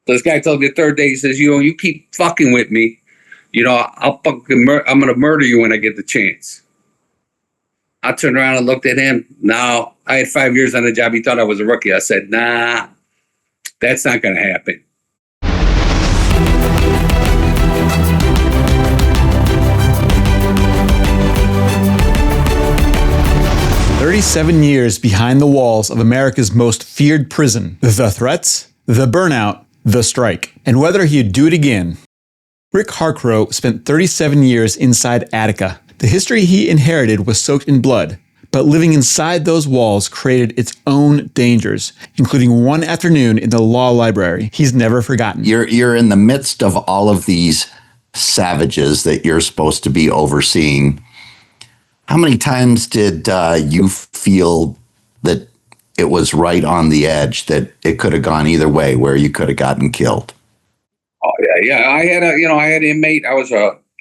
So this guy told me the third day, he says, you keep fucking with me, I'm going to murder you when I get the chance. I turned around and looked at him. No, I had 5 years on the job. He thought I was a rookie. I said, nah, that's not going to happen. "37 years behind the walls of America's most feared prison. The threats, the burnout, the strike, and whether he'd do it again." Rick Harcrow spent 37 years inside Attica. The history he inherited was soaked in blood, but living inside those walls created its own dangers, including one afternoon in the law library he's never forgotten. You're in the midst of all of these savages that you're supposed to be overseeing. How many times did you feel that it was right on the edge, that it could have gone either way, where you could have gotten killed? Oh yeah. I had an inmate.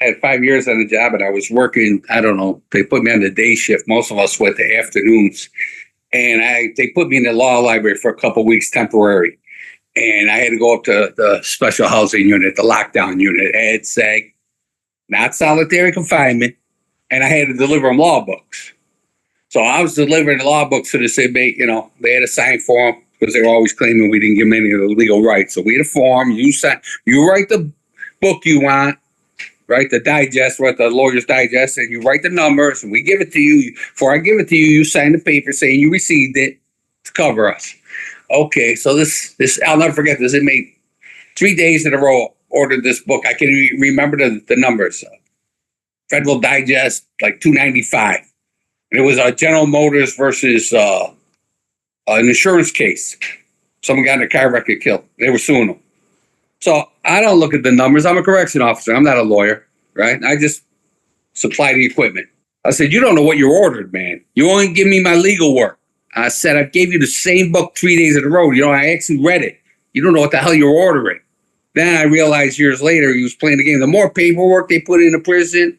Had 5 years on the job, and I was working. I don't know. They put me on the day shift. Most of us went to afternoons, and they put me in the law library for a couple of weeks, temporary. And I had to go up to the special housing unit, the lockdown unit, Ed SAG, not solitary confinement. And I had to deliver them law books. So I was delivering the law books to this inmate. They had to sign for them because they were always claiming we didn't give them any of the legal rights. So we had a form. You sign. You write the book you want, right? The digest, right? The lawyer's digest, and you write the numbers, and we give it to you. Before I give it to you, you sign the paper saying you received it to cover us. Okay, so this I'll never forget this inmate. 3 days in a row ordered this book. I can remember the numbers. Federal Digest, like $2.95. And it was General Motors versus an insurance case. Someone got in a car wreck and killed. They were suing them. So I don't look at the numbers. I'm a correction officer. I'm not a lawyer, right? I just supply the equipment. I said, you don't know what you ordered, man. You only give me my legal work. I said, I gave you the same book 3 days in a row. I actually read it. You don't know what the hell you're ordering. Then I realized years later he was playing the game. The more paperwork they put in the prison,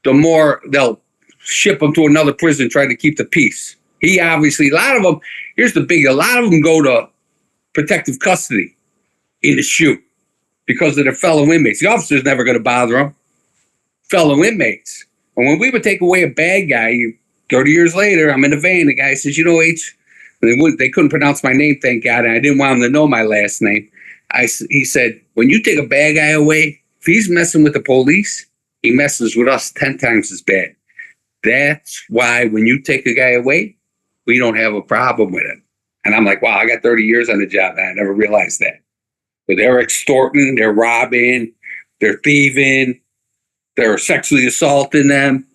the more they'll ship them to another prison trying to keep the peace. He obviously, a lot of them go to protective custody in the chute because of their fellow inmates. The officer's never going to bother them. Fellow inmates. And when we would take away a bad guy, 30 years later, I'm in the van, the guy says, H, they couldn't pronounce my name, thank God, and I didn't want them to know my last name. He said, when you take a bad guy away, if he's messing with the police, he messes with us 10 times as bad. That's why when you take a guy away, we don't have a problem with him. And I'm like, wow, I got 30 years on the job, and I never realized that. But they're extorting, they're robbing, they're thieving, they're sexually assaulting them,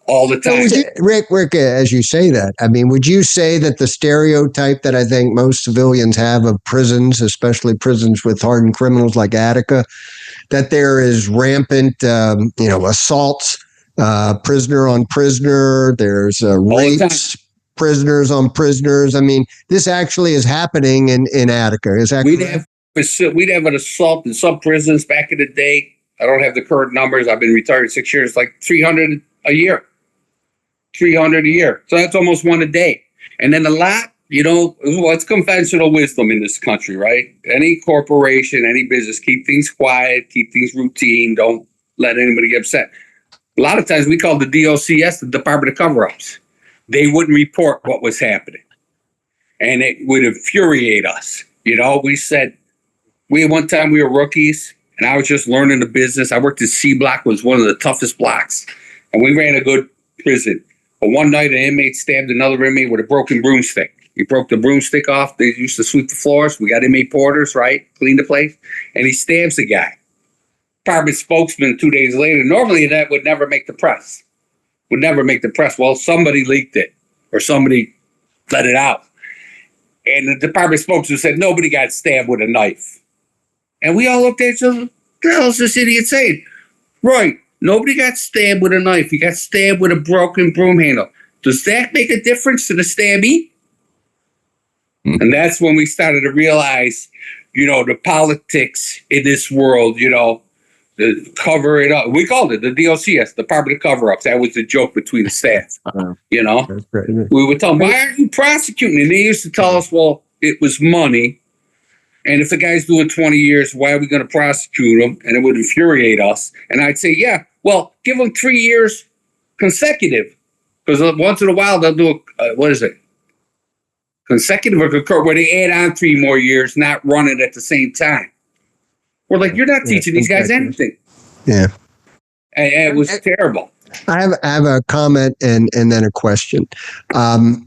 all the time. Rick, as you say that, I mean, would you say that the stereotype that I think most civilians have of prisons, especially prisons with hardened criminals like Attica, that there is rampant, assaults, prisoner on prisoner, there's rapes, prisoners on prisoners. I mean, this actually is happening in Attica. Is that we'd have an assault in some prisons back in the day. I don't have the current numbers. I've been retired 6 years, like 300 a year. 300 a year. So that's almost one a day. And then a lot, it's conventional wisdom in this country, right? Any corporation, any business, keep things quiet, keep things routine, don't let anybody get upset. A lot of times we call the DOCS the Department of Cover-Ups. They wouldn't report what was happening. And it would infuriate us. We said, one time we were rookies, and I was just learning the business. I worked at C Block, was one of the toughest blocks. And we ran a good prison. But one night, an inmate stabbed another inmate with a broken broomstick. He broke the broomstick off. They used to sweep the floors. We got inmate porters, right? Clean the place. And he stabs the guy. Department spokesman 2 days later. Normally, that would never make the press. Well, somebody leaked it. Or somebody let it out. And the department spokesman said, nobody got stabbed with a knife. And we all looked at each other. What the hell is this idiot saying? Right. Nobody got stabbed with a knife. He got stabbed with a broken broom handle. Does that make a difference to the stabbee? Mm-hmm. And that's when we started to realize, the politics in this world, the cover it up. We called it the DOCS, Department of Cover-Ups. That was the joke between the staff. That's great. We would tell them, why aren't you prosecuting? And they used to tell us, well, it was money. And if the guy's doing 20 years, why are we going to prosecute him? And it would infuriate us. And I'd say, yeah, well, give him 3 years consecutive. Because once in a while, they'll do what is it? Consecutive or concurrent, where they add on 3 more years, not run it at the same time. We're like, you're not teaching these guys anything. Yeah. And it was terrible. I have a comment and then a question.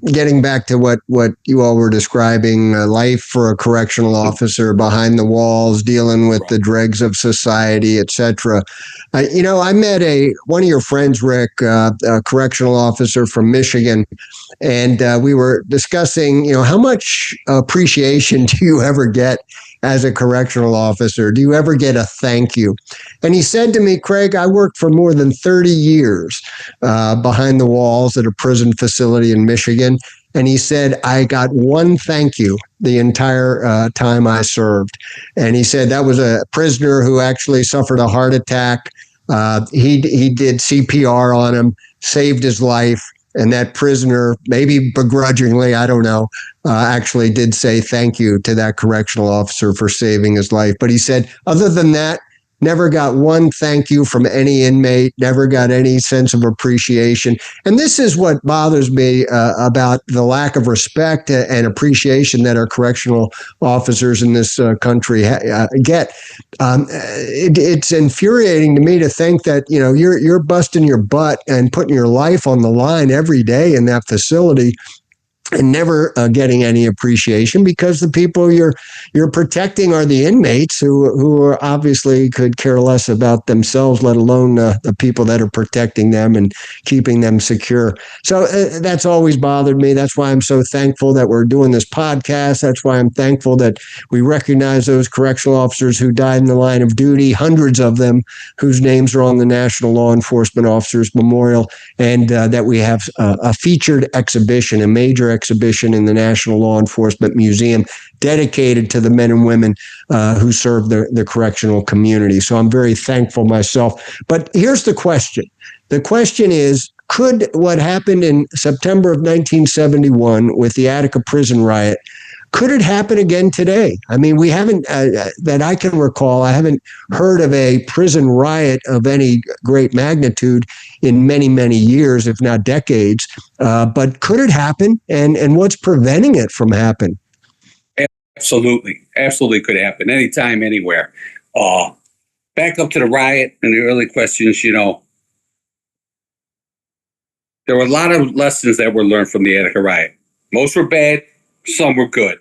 Getting back to what you all were describing, life for a correctional officer behind the walls, dealing with the dregs of society, etc. I met one of your friends, Rick, a correctional officer from Michigan, and we were discussing, how much appreciation do you ever get as a correctional officer? Do you ever get a thank you? And he said to me, Craig, I worked for more than 30 years behind the walls at a prison facility in Michigan. And he said, I got one thank you the entire time I served. And he said that was a prisoner who actually suffered a heart attack. He did CPR on him, saved his life. And that prisoner, maybe begrudgingly, I don't know, actually did say thank you to that correctional officer for saving his life. But he said, other than that, never got one thank you from any inmate, never got any sense of appreciation. And this is what bothers me about the lack of respect and appreciation that our correctional officers in this country get. It's infuriating to me to think that, you're busting your butt and putting your life on the line every day in that facility and never getting any appreciation, because the people you're protecting are the inmates who are obviously could care less about themselves, let alone the people that are protecting them and keeping them secure. So that's always bothered me. That's why I'm so thankful that we're doing this podcast. That's why I'm thankful that we recognize those correctional officers who died in the line of duty, hundreds of them whose names are on the National Law Enforcement Officers Memorial, and that we have a featured exhibition, a major exhibition in the National Law Enforcement Museum dedicated to the men and women who serve the correctional community. So I'm very thankful myself. But here's the question. The question is, could what happened in September of 1971 with the Attica prison riot, could it happen again today? I mean, we haven't, that I can recall, I haven't heard of a prison riot of any great magnitude in many, many years, if not decades. But could it happen? And what's preventing it from happening? Absolutely. Absolutely could happen anytime, anywhere. Back up to the riot and the early questions, there were a lot of lessons that were learned from the Attica riot. Most were bad. Some were good.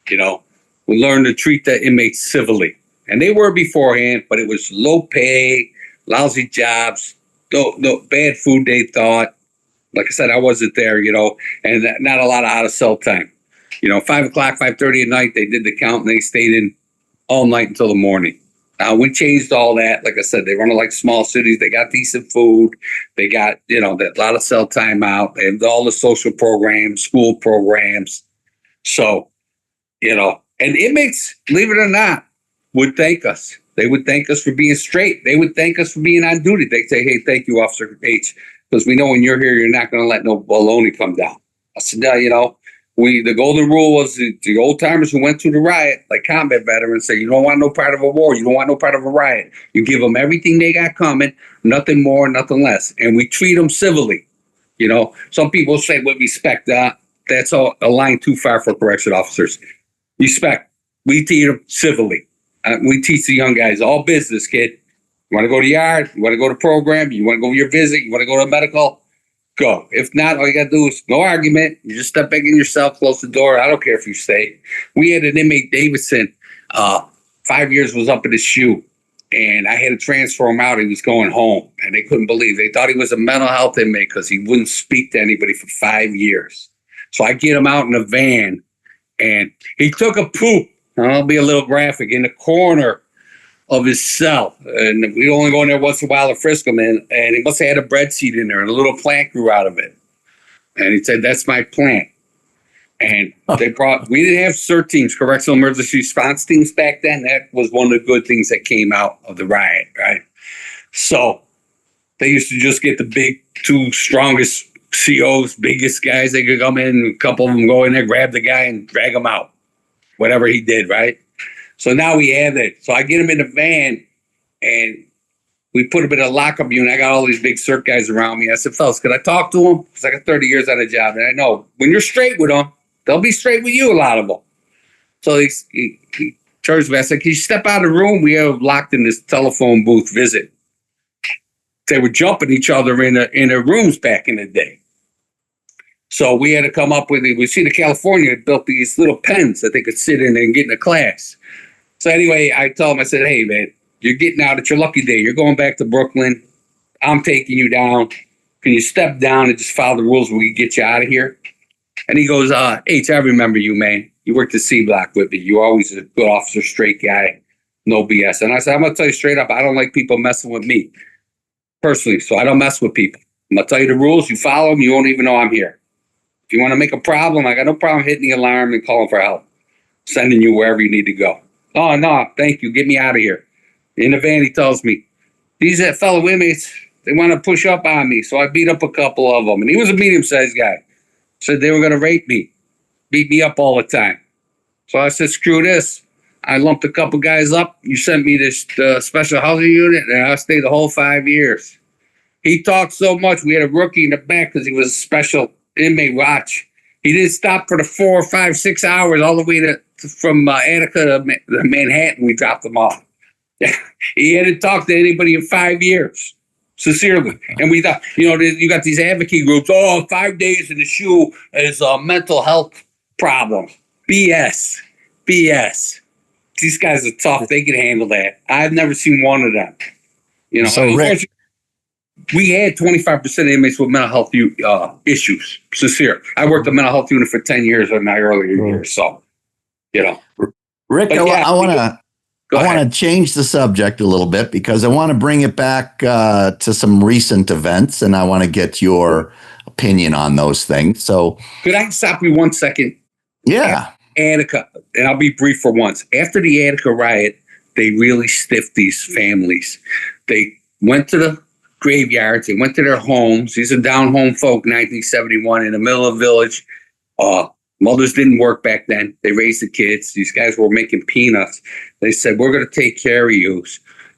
We learned to treat the inmates civilly, and they were beforehand, but it was low pay, lousy jobs, no bad food. They thought, like I said, I wasn't there, and not a lot of out of cell time. 5 o'clock, 5:30 at night, they did the count and they stayed in all night until the morning. We changed all that. Like I said, they run like small cities. They got decent food. They got, a lot of cell time out. They have all the social programs, school programs. So, and inmates, believe it or not, would thank us. They would thank us for being straight. They would thank us for being on duty. They'd say, hey, thank you, Officer H, because we know when you're here, you're not going to let no baloney come down. I said, the golden rule was the old timers who went through the riot, like combat veterans, say, you don't want no part of a war. You don't want no part of a riot. You give them everything they got coming, nothing more, nothing less. And we treat them civilly. Some people say with respect, that's a line too far for correction officers. Respect. We teach them civilly. We teach the young guys all business, kid. You want to go to the yard? You want to go to program? You want to go to your visit? You want to go to medical? Go. If not, all you got to do is no argument. You just step back in your cell, close the door. I don't care if you stay. We had an inmate, Davidson, 5 years was up in his shoe, and I had to transfer him out. He was going home, and they couldn't believe. They thought he was a mental health inmate because he wouldn't speak to anybody for 5 years. So I get him out in a van, and he took a poop. I'll be a little graphic, in the corner of his cell. And we only go in there once in a while to frisk him, and he must have had a bread seed in there, and a little plant grew out of it. And he said, that's my plant. And we didn't have CERT teams, correctional emergency response teams back then. That was one of the good things that came out of the riot, right? So they used to just get the big, 2 strongest COs, biggest guys. They could come in, a couple of them go in there, grab the guy and drag him out. Whatever he did, right? So now we have it. So I get him in the van and we put him in a lockup unit. I got all these big circ guys around me. I said, fellas, can I talk to him? Because I got 30 years on the job. And I know when you're straight with them, they'll be straight with you, a lot of them. So he charged me. I said, can you step out of the room? We have locked in this telephone booth visit. They were jumping each other in the rooms back in the day. So we had to come up with it. We see the California built these little pens that they could sit in and get in a class. So anyway, I told him, I said, hey, man, you're getting out. It's your lucky day. You're going back to Brooklyn. I'm taking you down. Can you step down and just follow the rules when we get you out of here? And he goes, H, I remember you, man. You worked at C Block with me. You're always a good officer, straight guy, no BS. And I said, I'm going to tell you straight up, I don't like people messing with me personally, so I don't mess with people. I'm going to tell you the rules. You follow them, you won't even know I'm here. If you want to make a problem, I got no problem hitting the alarm and calling for help, sending you wherever you need to go. Oh, no, thank you. Get me out of here. In the van, he tells me, these fellow inmates, they want to push up on me. So I beat up a couple of them. And he was a medium-sized guy. Said they were going to rape me, beat me up all the time. So I said, screw this. I lumped a couple guys up. You sent me this special housing unit, and I stayed the whole 5 years. He talked so much. We had a rookie in the back because he was a special inmate watch. He didn't stop for the 4, 5, 6 hours all the way from Attica to Manhattan. We dropped them off. He hadn't talked to anybody in 5 years. Sincerely. And we thought, you got these advocate groups. 5 days in the shoe is a mental health problem. BS. These guys are tough. They can handle that. I've never seen one of them. So Rick, we had 25% of inmates with mental health issues. Sincere. I worked the mental health unit for 10 years in my earlier years. So, Rick, I want to change the subject a little bit because I want to bring it back to some recent events, and I want to get your opinion on those things. So, could I stop you 1 second? Yeah. Attica, and I'll be brief for once. After the Attica riot, they really stiffed these families. They went to the graveyards. They went to their homes. These are down home folk, 1971, in the middle of the village. Mothers didn't work back then. They raised the kids. These guys were making peanuts. They said, we're going to take care of you.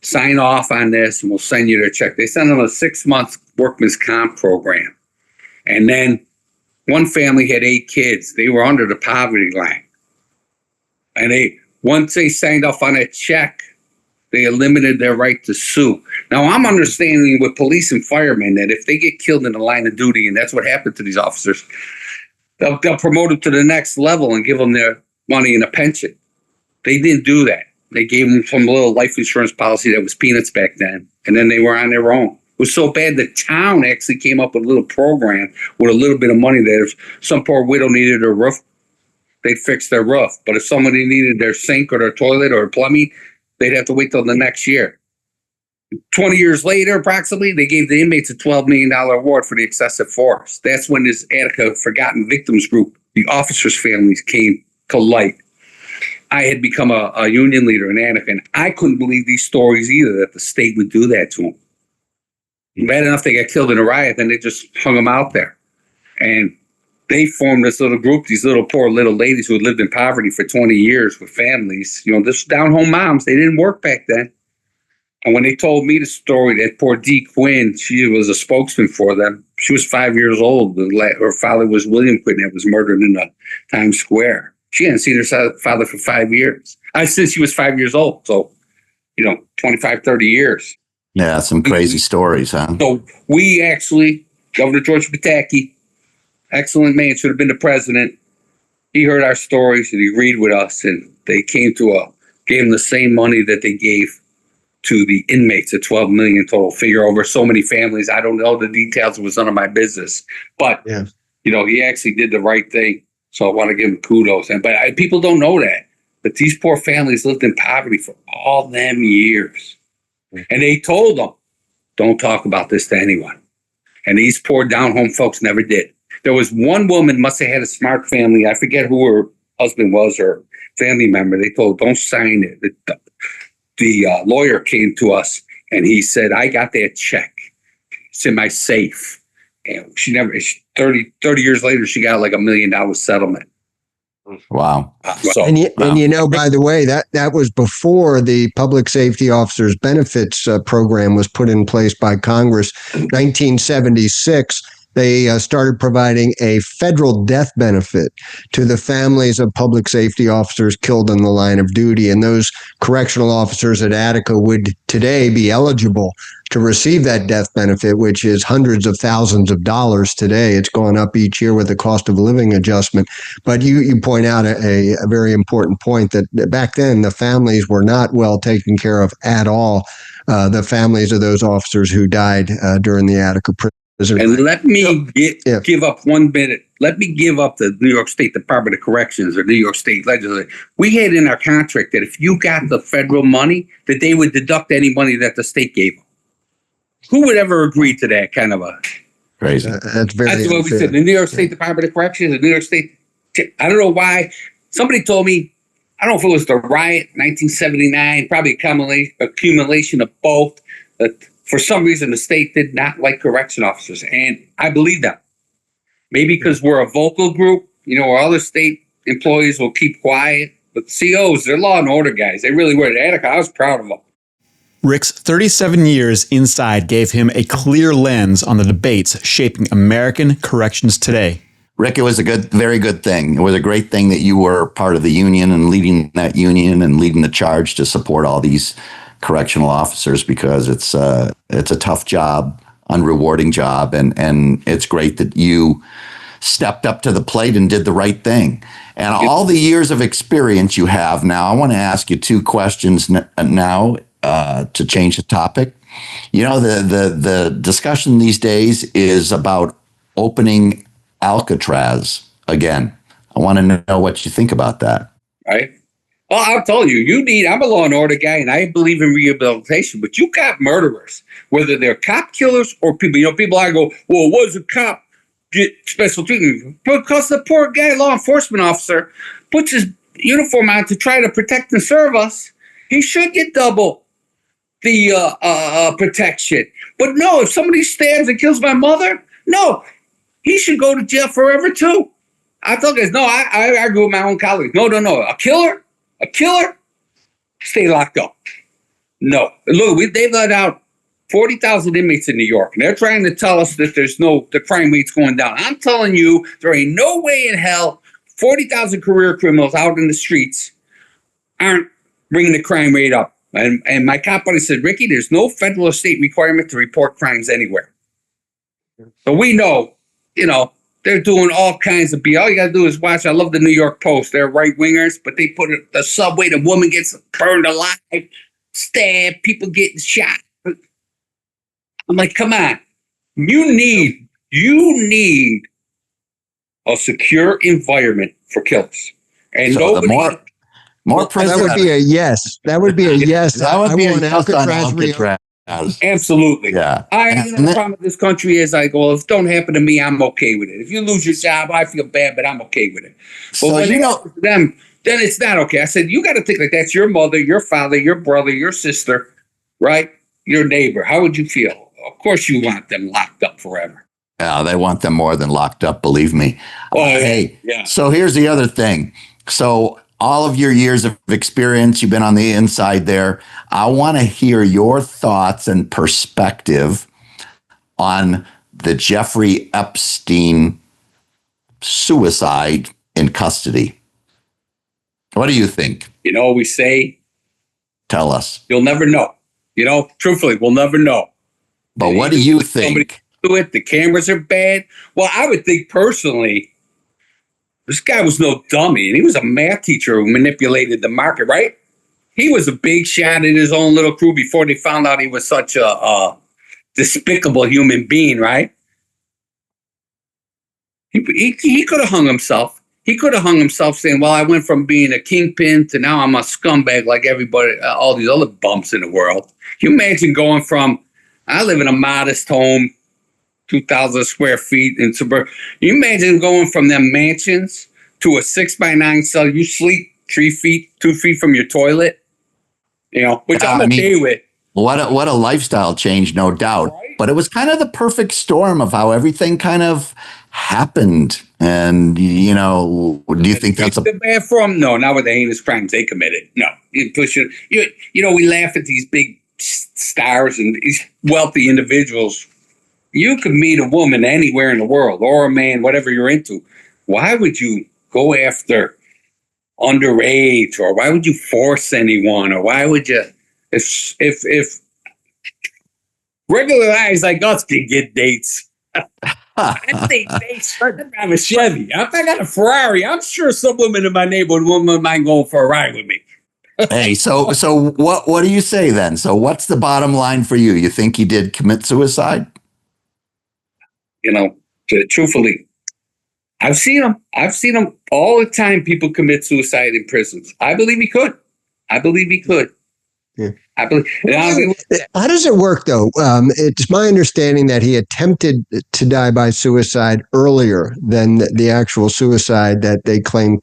Sign off on this, and we'll send you their check. They sent them a 6-month workman's comp program. And then one family had 8 kids. They were under the poverty line. And once they signed off on that check, they eliminated their right to sue. Now, I'm understanding with police and firemen that if they get killed in the line of duty, and that's what happened to these officers, they'll promote them to the next level and give them their money and a pension. They didn't do that. They gave them some little life insurance policy that was peanuts back then, and then they were on their own. It was so bad the town actually came up with a little program with a little bit of money that if some poor widow needed a roof, they'd fix their roof. But if somebody needed their sink or their toilet or plumbing, they'd have to wait till the next year. 20 years later, approximately, they gave the inmates a $12 million award for the excessive force. That's when this Attica Forgotten Victims group, the officers' families, came to light. I had become a union leader in Attica, and I couldn't believe these stories either, that the state would do that to them. Bad enough they got killed in a riot, then they just hung them out there. And they formed this little group, these little poor little ladies who had lived in poverty for 20 years with families. This down-home moms, they didn't work back then. And when they told me the story, that poor Dee Quinn, she was a spokesman for them. She was 5 years old. Her father was William Quinn, that was murdered in Times Square. She hadn't seen her father for 5 years. Since she was 5 years old. So, 25, 30 years. Yeah, some crazy stories, huh? So we actually, Governor George Pataki, excellent man, should have been the president. He heard our stories and he agreed with us, and they gave him the same money that they gave to the inmates, a $12 million total figure over so many families. I don't know the details. It was none of my business. But, Yeah. He actually did the right thing. So I want to give him kudos. But people don't know that these poor families lived in poverty for all them years. And they told them, don't talk about this to anyone. And these poor down-home folks never did. There was one woman, must have had a smart family. I forget who her husband was or family member. They told her, don't sign it. The lawyer came to us and he said, I got that check. It's in my safe. And 30 years later, she got like $1 million settlement. Wow. So And you know, by the way, that was before the Public Safety Officers Benefits program was put in place by Congress. 1976, they started providing a federal death benefit to the families of public safety officers killed in the line of duty. And those correctional officers at Attica would today be eligible to receive that death benefit, which is hundreds of thousands of dollars today. It's gone up each year with the cost of living adjustment. But you point out a very important point that back then the families were not well taken care of at all. The families of those officers who died during the Attica prison. and let me give up 1 minute. Let me give up the New York State Department of Corrections or New York State Legislature. We had in our contract that if you got the federal money, that they would deduct any money that the state gave them. Who would ever agree to that kind of a Crazy? That's very That's what unfair. we said. The New York State Department of Corrections, the New York State. I don't know why. Somebody told me, I don't know if it was the Riot, 1979, probably accumulation of both. That for some reason, the state did not like correction officers. And I believe that. Maybe because we're a vocal group, where other state employees will keep quiet. But COs, they're law and order guys. They really were. At Attica, I was proud of them. Rick's 37 years inside gave him a clear lens on the debates shaping American corrections today. Rick, it was a very good thing. It was a great thing that you were part of the union and leading that union and leading the charge to support all these correctional officers, because it's a tough job, unrewarding job, and it's great that you stepped up to the plate and did the right thing. And all the years of experience you have now, I want to ask you two questions now to change the topic. The discussion these days is about opening Alcatraz again. I want to know what you think about that. Right? Well, I'll tell you, I'm a law and order guy and I believe in rehabilitation, but you got murderers, whether they're cop killers or people. People I go, well, what does a cop get special treatment? Because the poor guy, law enforcement officer, puts his uniform on to try to protect and serve us. He should get double the protection. But no, if somebody stabs and kills my mother, no, he should go to jail forever too. I tell guys, no, I argue with my own colleagues. No, a killer, stay locked up. No, look, they've let out 40,000 inmates in New York, and they're trying to tell us that the crime rate's going down. I'm telling you, there ain't no way in hell 40,000 career criminals out in the streets aren't bringing the crime rate up. And my cop buddy said, Ricky, there's no federal or state requirement to report crimes anywhere. So we know, they're doing all kinds of BS. All you got to do is watch. I love the New York Post. They're right wingers, but they put the subway, the woman gets burned alive, stabbed, people getting shot. I'm like, come on. You need a secure environment for killers. And so more prison. That would be a yes. That would be a yes. That would be a yes on Alcatraz. Absolutely. Yeah. The problem with this country is like, well, if it don't happen to me, I'm okay with it. If you lose your job, I feel bad, but I'm okay with it. But So when it happens to them, then it's not okay. I said, you got to think like that's your mother, your father, your brother, your sister, right? Your neighbor. How would you feel? Of course you want them locked up forever. Yeah, they want them more than locked up, believe me. Oh, Hey, yeah. So here's the other thing. So all of your years of experience, you've been on the inside there. I want to hear your thoughts and perspective on the Jeffrey Epstein suicide in custody. What do you think? We say, Tell us. you'll never know. Truthfully, we'll never know. But what do you Somebody think? do it. The cameras are bad. Well, I would think personally, this guy was no dummy, and he was a math teacher who manipulated the market, right? He was a big shot in his own little crew before they found out he was such a despicable human being, right? He could have hung himself. He could have hung himself saying, well, I went from being a kingpin to now I'm a scumbag like everybody, all these other bumps in the world. Can you imagine going from, I live in a modest home, 2,000 square feet in suburb. You imagine going from them mansions to a 6x9 cell. You sleep 2 feet from your toilet, which I'm okay with. What a lifestyle change, no doubt. Right? But it was kind of the perfect storm of how everything kind of happened And, you know, do you think that's a... the bad for them? No, not with the heinous crimes they committed. No, you push it. You know, we laugh at these big stars and these wealthy individuals. You could meet a woman anywhere in the world, or a man, whatever you're into. Why would you go after underage, or why would you force anyone, or why would you? If regular guys like us can get dates. I think they drive a Chevy. If I got a Ferrari, I'm sure some women in my neighborhood wouldn't mind going for a ride with me. Hey, so what do you say then? So what's the bottom line for you? You think he did commit suicide? You know, truthfully, I've seen them. I've seen them all the time. People commit suicide in prisons. I believe he could. I believe he could. Yeah. I believe. How does it work, though? It's my understanding that he attempted to die by suicide earlier than the actual suicide that they claim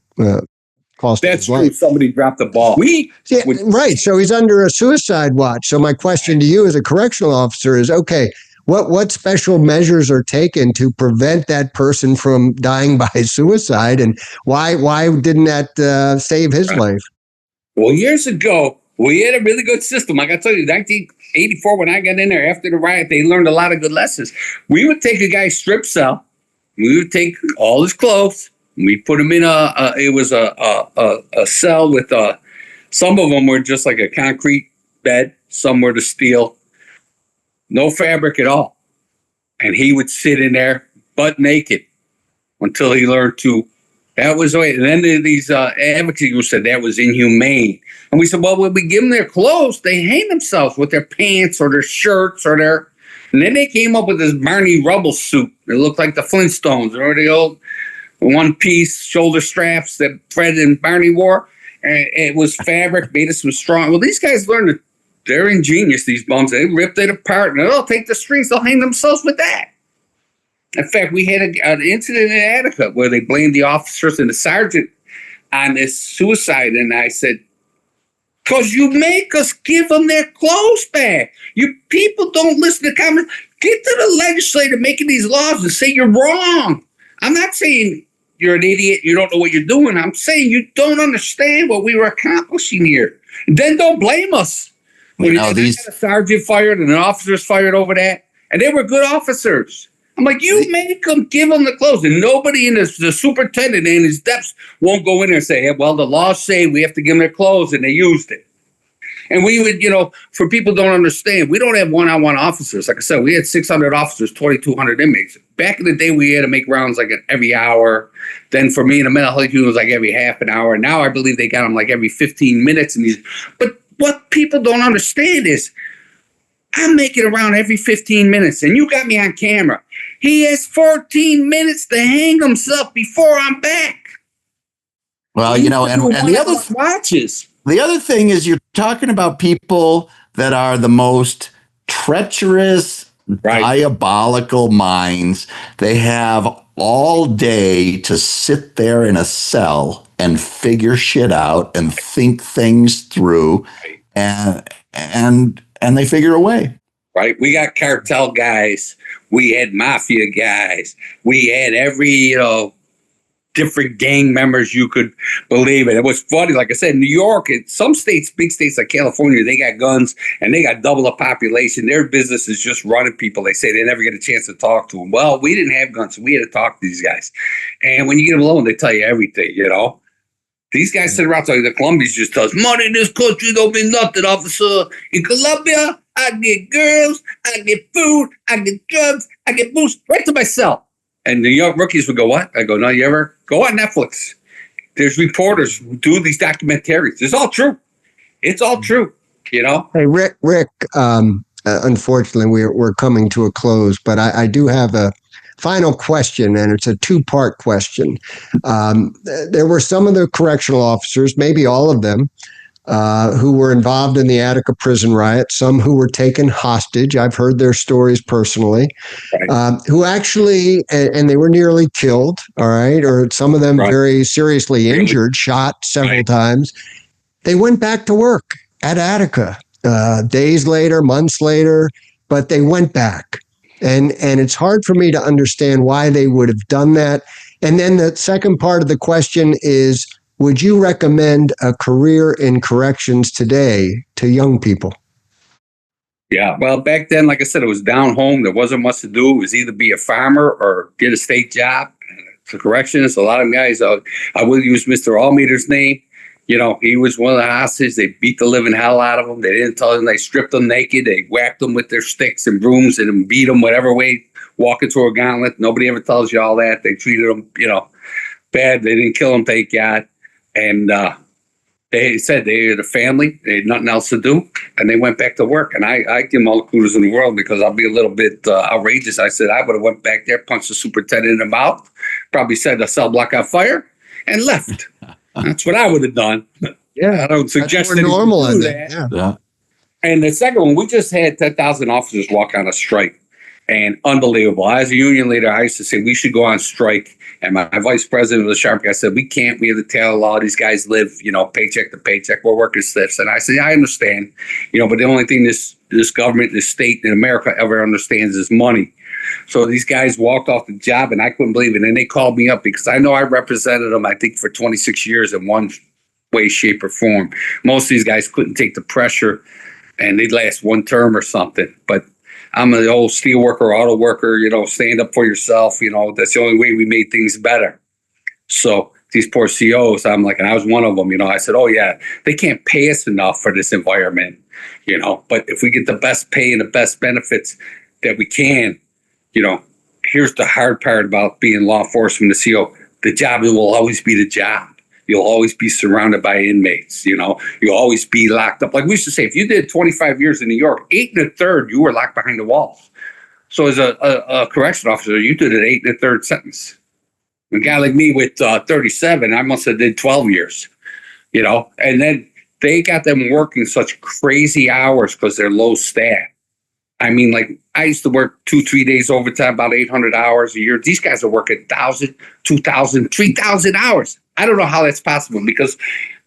cost That's his life. true. Somebody dropped the ball. Right. So he's under a suicide watch. So my question to you as a correctional officer is, okay, what special measures are taken to prevent that person from dying by suicide, and why didn't that save his life? Well, years ago, we had a really good system. Like I told you, 1984, when I got in there after the riot, they learned a lot of good lessons. We would take a guy's strip cell. We would take all his clothes. We put him in a cell with some of them were just like a concrete bed. Some were to steel. No fabric at all. And he would sit in there butt naked until he learned to. That was the way. And then these advocacy groups said that was inhumane. And we said, well, when we give them their clothes, they hang themselves with their pants or their shirts or their. And then they came up with this Barney Rubble suit. It looked like the Flintstones or the old one-piece shoulder straps that Fred and Barney wore. And it was fabric, made us strong. Well, these guys learned that they're ingenious, these bums. They ripped it apart and they'll take the strings, they'll hang themselves with that. In fact, we had an incident in Attica where they blamed the officers and the sergeant on this suicide. And I said, because you make us give them their clothes back. You people don't listen to comments. Get to the legislature making these laws and say you're wrong. I'm not saying you're an idiot, you don't know what you're doing. I'm saying you don't understand what we were accomplishing here. And then don't blame us. When you had a sergeant fired and an officer's fired over that, and they were good officers. I'm like, you make them give them the clothes, and nobody in the superintendent and his depths won't go in there and say, hey, well, the laws say we have to give them their clothes, and they used it. And we would, for people who don't understand, we don't have one-on-one officers. Like I said, we had 600 officers, 2,200 inmates. Back in the day, we had to make rounds like every hour. Then for me in the mental health unit, it was like every half an hour. Now I believe they got them like every 15 minutes. But what people don't understand is I'm making around every 15 minutes, and you got me on camera. He has 14 minutes to hang himself before I'm back. Well, and the other watches. The other thing is you're talking about people that are the most treacherous, diabolical minds. They have all day to sit there in a cell and figure shit out and think things through, and they figure a way. Right. We got cartel guys. We had mafia guys. We had every, different gang members you could believe it. It was funny. Like I said, New York, in some states, big states like California, they got guns and they got double the population. Their business is just running people. They say they never get a chance to talk to them. Well, we didn't have guns, so we had to talk to these guys. And when you get them alone, they tell you everything, These guys sit around talking. The Colombians just tell us, money in this country don't mean nothing, officer. In Colombia, I get girls, I get food, I get drugs, I get booze right to myself. And the young rookies would go, what? I go, no, you ever go on Netflix. There's reporters who do these documentaries. It's all true. It's all true, Hey, Rick, unfortunately, we're coming to a close, but I do have a final question, and it's a two-part question. There were some of the correctional officers, maybe all of them, who were involved in the Attica prison riot, some who were taken hostage. I've heard their stories personally, who actually, and they were nearly killed, all right, or some of them very seriously injured, shot several times. They went back to work at Attica days later, months later, but they went back. And it's hard for me to understand why they would have done that. And then the second part of the question is, would you recommend a career in corrections today to young people? Yeah, well, back then, like I said, it was down home. There wasn't much to do. It was either be a farmer or get a state job. For corrections, a lot of guys, I will use Mr. Allmeter's name. You know, he was one of the hostages. They beat the living hell out of him. They didn't tell him. They stripped them naked. They whacked them with their sticks and brooms and beat them whatever way, walking through a gauntlet. Nobody ever tells you all that. They treated them, you know, bad. They didn't kill him, thank God. And they said they had a family. They had nothing else to do. And they went back to work. And I give them all the kudos in the world because I'll be a little bit outrageous. I said I would have went back there, punched the superintendent in the mouth, probably set the cell block on fire, and left. That's what I would have done. Yeah, I don't suggest that's more normal do in that. that. Yeah. And the second one, we just had 10,000 officers walk on a strike. And unbelievable. As a union leader, I used to say we should go on strike. And my vice president was sharp. I said, we can't. We have the tail law. These guys live, you know, paycheck to paycheck. We're working stiffs. And I said, yeah, I understand. You know, but the only thing this government, this state in America ever understands is money. So these guys walked off the job and I couldn't believe it. And they called me up because I know I represented them, I think, for 26 years in one way, shape, or form. Most of these guys couldn't take the pressure and they'd last one term or something. But I'm an old steel worker, auto worker, you know, stand up for yourself. You know, that's the only way we made things better. So these poor COs, I'm like, and I was one of them, you know, I said, oh yeah, they can't pay us enough for this environment, you know, but if we get the best pay and the best benefits that we can, you know, here's the hard part about being law enforcement, the CO, the job will always be the job. You'll always be surrounded by inmates, you know, you'll always be locked up. Like we used to say, if you did 25 years in New York, 8 1/3, you were locked behind the walls. So as a correction officer, you did an 8 1/3 sentence. A guy like me with 37, I must have did 12 years, you know, and then they got them working such crazy hours because they're low staff. I mean, like I used to work 2-3 days overtime, about 800 hours a year. These guys are working 1,000, 2,000, 3,000 hours. I don't know how that's possible because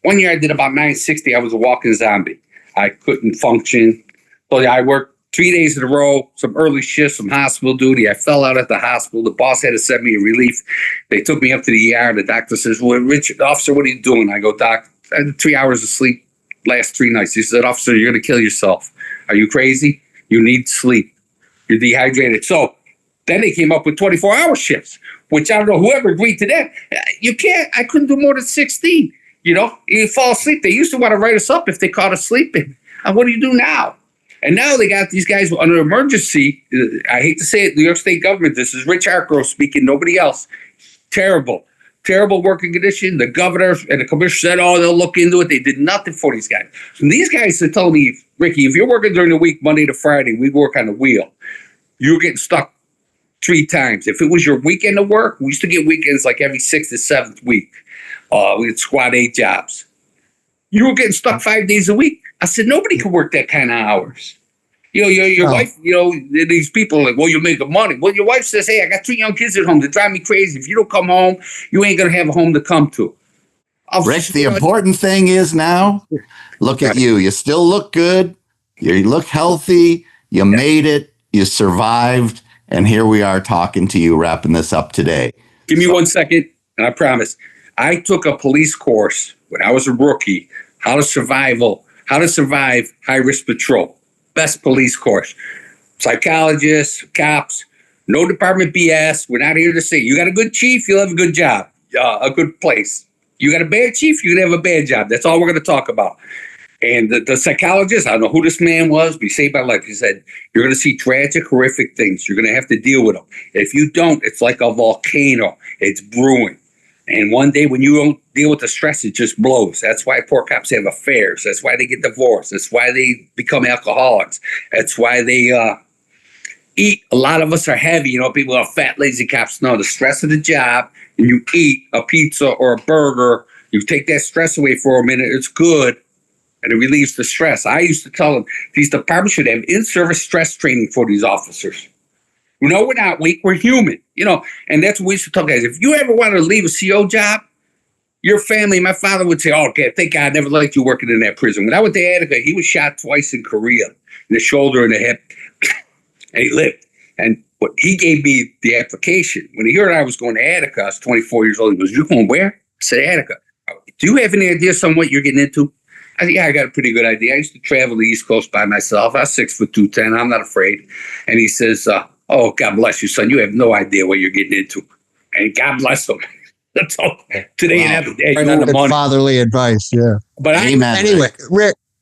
one year I did about 960. I was a walking zombie. I couldn't function. So yeah, I worked 3 days in a row, some early shifts, some hospital duty. I fell out at the hospital. The boss had to send me a relief. They took me up to the ER. The doctor says, well, Richard, officer, what are you doing? I go, Doc, I had 3 hours of sleep last 3 nights. He said, officer, you're going to kill yourself. Are you crazy? You need sleep. You're dehydrated. So then they came up with 24-hour shifts, which I don't know whoever agreed to that. You can't. I couldn't do more than 16. You know, you fall asleep. They used to want to write us up if they caught us sleeping. And what do you do now? And now they got these guys under emergency. I hate to say it, New York State government. This is Rich Harcrow speaking. Nobody else. Terrible working condition. The governor and the commissioner said, oh, they'll look into it. They did nothing for these guys. So these guys are telling me, Ricky, if you're working during the week, Monday to Friday, we work on the wheel. You're getting stuck 3 times. If it was your weekend of work, we used to get weekends like every 6th to 7th week. We had squad 8 jobs. You were getting stuck 5 days a week. I said, nobody can work that kind of hours. You know, your wife, you know, these people are like, well, you're making money. Well, your wife says, hey, I got 3 young kids at home. They drive me crazy. If you don't come home, you ain't going to have a home to come to. Rick, the important thing is now, look at you. You still look good. You look healthy. You made it. You survived. And here we are talking to you, wrapping this up today. Give me 1 second, and I promise. I took a police course when I was a rookie, how to survive high-risk patrol. Best police course. Psychologists, cops, no department BS. We're not here to say, you got a good chief, you'll have a good job, a good place. You got a bad chief, you're going to have a bad job. That's all we're going to talk about. And the psychologist, I don't know who this man was, but he saved my life. He said, you're going to see tragic, horrific things. You're going to have to deal with them. If you don't, it's like a volcano. It's brewing. And one day when you don't deal with the stress, it just blows. That's why poor cops have affairs. That's why they get divorced. That's why they become alcoholics. That's why they eat. A lot of us are heavy. You know, people are fat, lazy cops. No, the stress of the job, and you eat a pizza or a burger, you take that stress away for a minute, it's good, and it relieves the stress. I used to tell them, these departments should have in-service stress training for these officers. You know, we're not weak, we're human, you know, and that's what we used to tell guys. If you ever want to leave a CO job, your family, my father would say, oh, okay, thank God I never liked you working in that prison. When I went to Attica, he was shot twice in Korea, in the shoulder and the hip, and he lived. And But he gave me the application. When he heard I was going to Attica, I was 24 years old. He goes, "You going where?" I said, "Attica." "Do you have any idea on what you're getting into?" I said, "Yeah, I got a pretty good idea. I used to travel the East Coast by myself. I was 6'2", I'm not afraid." And he says, "Oh, God bless you, son. You have no idea what you're getting into." And God bless him. That's all. Today and every day, none of Good money. fatherly advice. Yeah. But Anyway,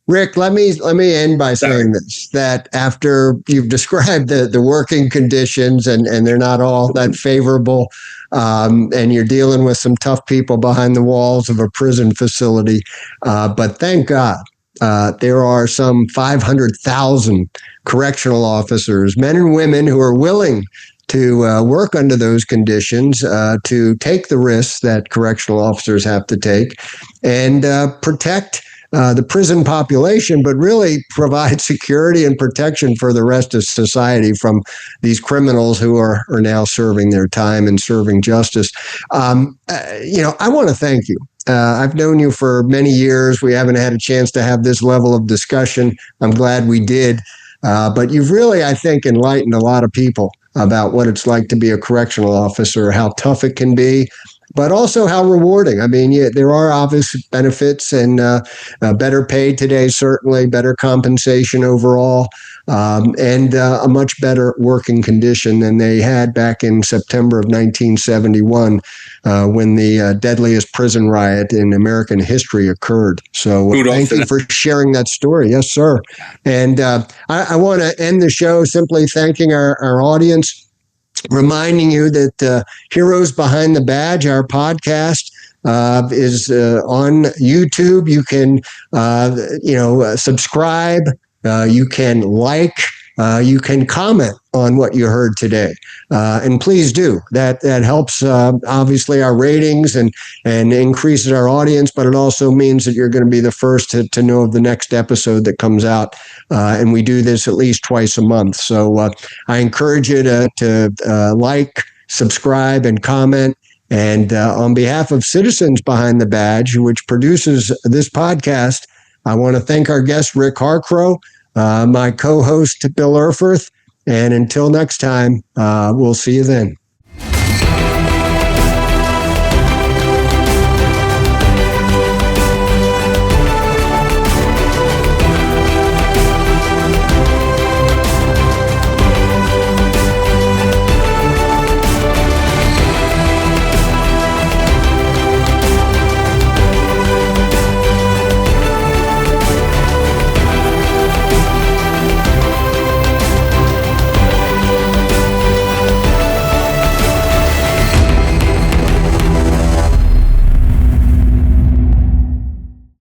Rick, let me end by saying this, that after you've described the working conditions and they're not all that favorable, and you're dealing with some tough people behind the walls of a prison facility, but thank God there are some 500,000 correctional officers, men and women, who are willing to work under those conditions, to take the risks that correctional officers have to take, and protect the prison population, but really provide security and protection for the rest of society from these criminals who are now serving their time and serving justice. I want to thank you. I've known you for many years. We haven't had a chance to have this level of discussion. I'm glad we did. But you've really, I think, enlightened a lot of people about what it's like to be a correctional officer, how tough it can be, but also how rewarding. I mean, there are obvious benefits, and better pay today, certainly, better compensation overall, and a much better working condition than they had back in September of 1971, when the deadliest prison riot in American history occurred. So thank you for sharing that story. Yes, sir. And I want to end the show simply thanking our audience, reminding you that Heroes Behind the Badge, our podcast, is on YouTube. You can, subscribe. You can like. You can comment on what you heard today, and please do. That helps obviously our ratings and increases our audience, but it also means that you're going to be the first to know of the next episode that comes out. And we do this at least twice a month. So I encourage you to like, subscribe, and comment. And on behalf of Citizens Behind the Badge, which produces this podcast, I want to thank our guest, Rick Harcrow, my co-host, Bill Erfurth. And until next time, we'll see you then.